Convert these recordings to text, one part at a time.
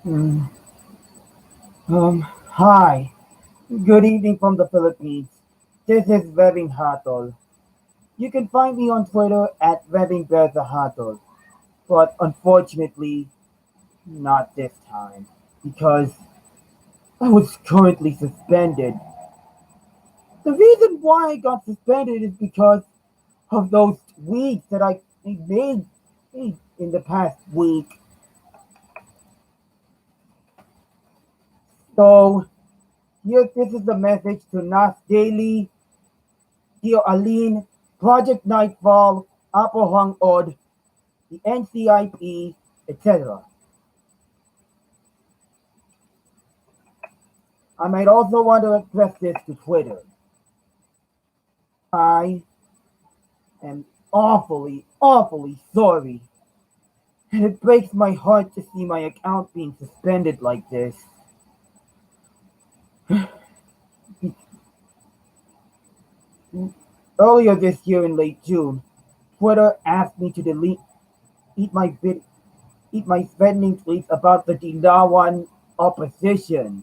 Mm, Hi. Good evening from the Philippines. This is Webbing Hatol. You can find me on Twitter at WebbingBearTheHatol, but unfortunately, not this time, because I was currently suspended. The reason why I got suspended is because of those tweets that I made in the past week. So, this is the message to NasDaily, dear Alyne, Project Nightfall, Apo Whang-Od, the NCIP, etc. I might also want to address this to Twitter. I am awfully sorry, and it breaks my heart to see my account being suspended like this. Earlier this year in late June, Twitter asked me to eat my vid, eat my threatening tweets about the Dinawan opposition,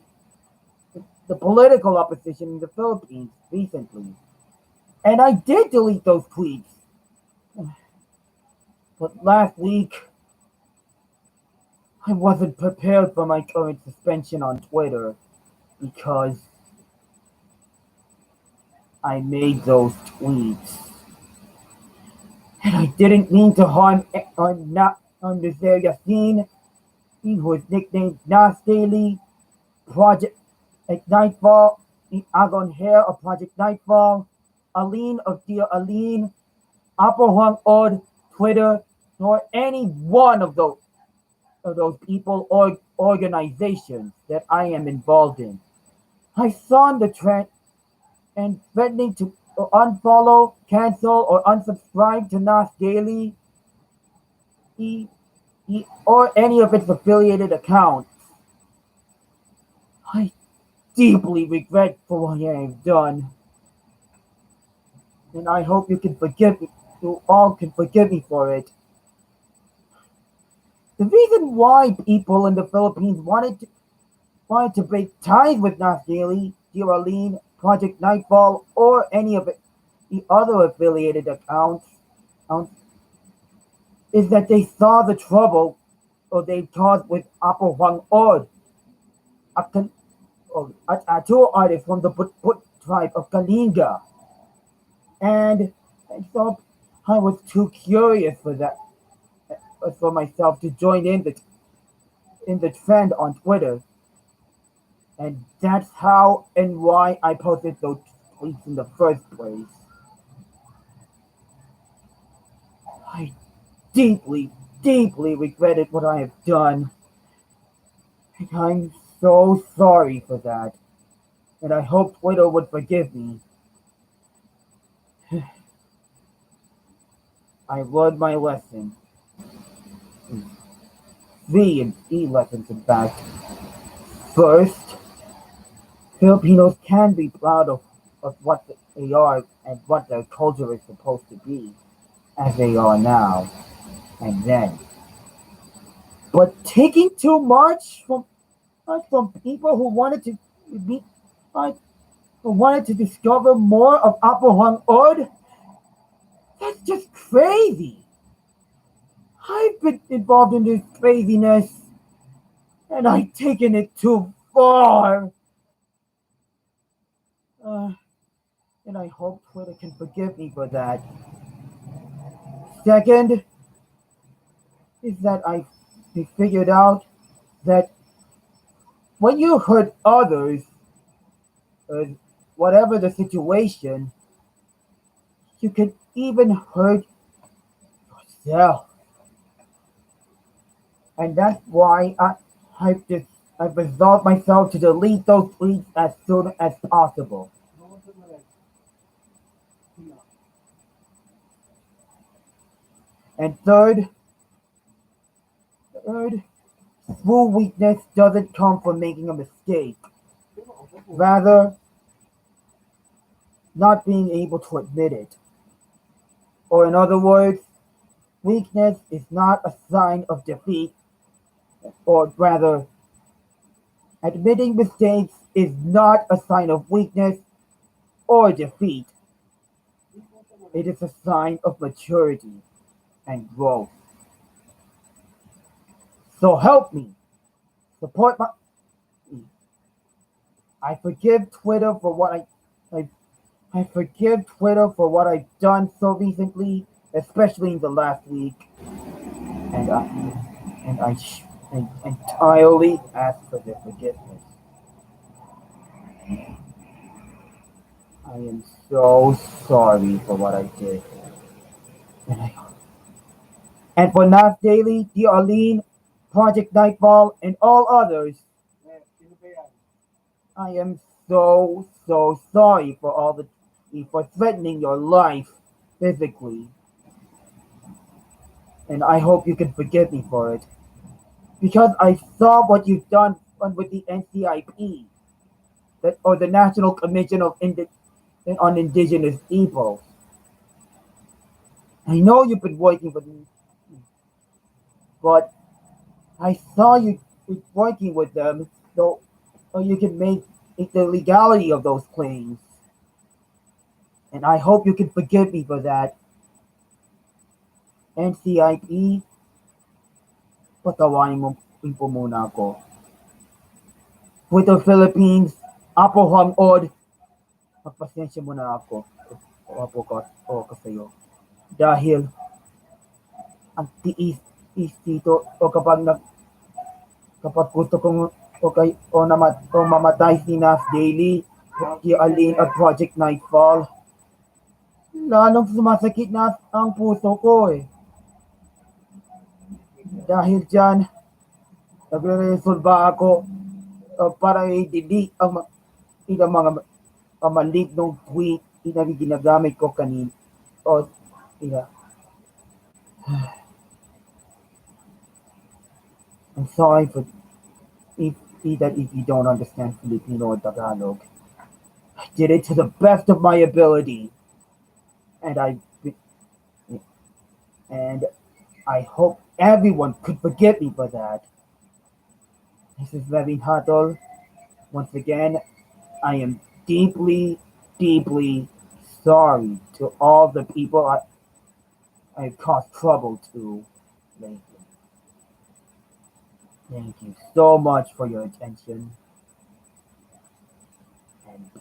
the political opposition in the Philippines recently. And I did delete those tweets. But last week, I wasn't prepared for my current suspension on Twitter because I made those tweets. And I didn't mean to harm Mr. Yassine, who is nicknamed NasDaily, Project Nightfall, Agon Hair of Project Nightfall, Alyne of Dear Alyne, Apo Whang-Od, Twitter, nor any one of those people or organizations that I am involved in. I saw the trend and threatening to unfollow, cancel, or unsubscribe to Nas Daily e, or any of its affiliated accounts. I deeply regret for what I have done, and I hope you can forgive me. You all can forgive me for it. The reason why people in the Philippines wanted to break ties with Nas Daily, Dear Alyne, Project Nightfall, or any of the other affiliated accounts is that they saw the trouble or they caused with Apo Whang-Od, a, a tattoo artist from the Put tribe of Kalinga. And I thought I was too curious for that, for myself to join in the trend on Twitter. And that's how and why I posted those tweets in the first place. I deeply regretted what I have done. And I'm so sorry for that. And I hope Twitter would forgive me. I learned my lesson. Three lessons, in fact. First, Filipinos can be proud of what they are and what their culture is supposed to be, as they are now and then. But taking too much from people who wanted to be, uh, who wanted to discover more of Apo Whang-Od, that's just crazy. I've been involved in this craziness, and I've taken it too far. Uh, and I hope Twitter can forgive me for that. Second is that I figured out that when you hurt others, uh, whatever the situation, you can even hurt yourself. And that's why I've resolved myself to delete those tweets as soon as possible. And third, true weakness doesn't come from making a mistake. Rather, not being able to admit it. Or in other words, weakness is not a sign of defeat, or rather, Admitting mistakes is not a sign of weakness or defeat. It is a sign of maturity and growth. So help me. Support my. I forgive Twitter for what I I forgive Twitter for what I've done so recently, especially in the last week, and I entirely ask for their forgiveness. I am so sorry for what I did, and I and for NasDaily, the Alyne, Project Nightfall, and all others, I am so sorry for all the for threatening your life physically, and I hope you can forgive me for it. Because I saw what you've done with the NCIP, that or the National Commission on Indigenous Peoples. I know you've been working with me, but I saw you working with them, so you can make the legality of those claims. And I hope you can forgive me for that. NCIP, patawain mo po muna ako. With the Philippines, Apo Whang-Od, magpasensya mo na ako. Apo ko sa'yo. Dahil ang tiis dito o kapag gusto kong o mamatay si Nas Daily, si Alyne at Project Nightfall, lalong sumasakit na ang puso ko eh. Dahil dyan, nagre-resolve ako para i-delete ang ilang mga pamalignog tweet na ginagamit ko kanina. O, yeah. I'm sorry for if, if you don't understand Filipino or Tagalog. I did it to the best of my ability, and and I hope everyone could forgive me for that. This is Levin Huddle. Once again, I am deeply sorry to all the people I caused trouble to lately. Thank you so much for your attention and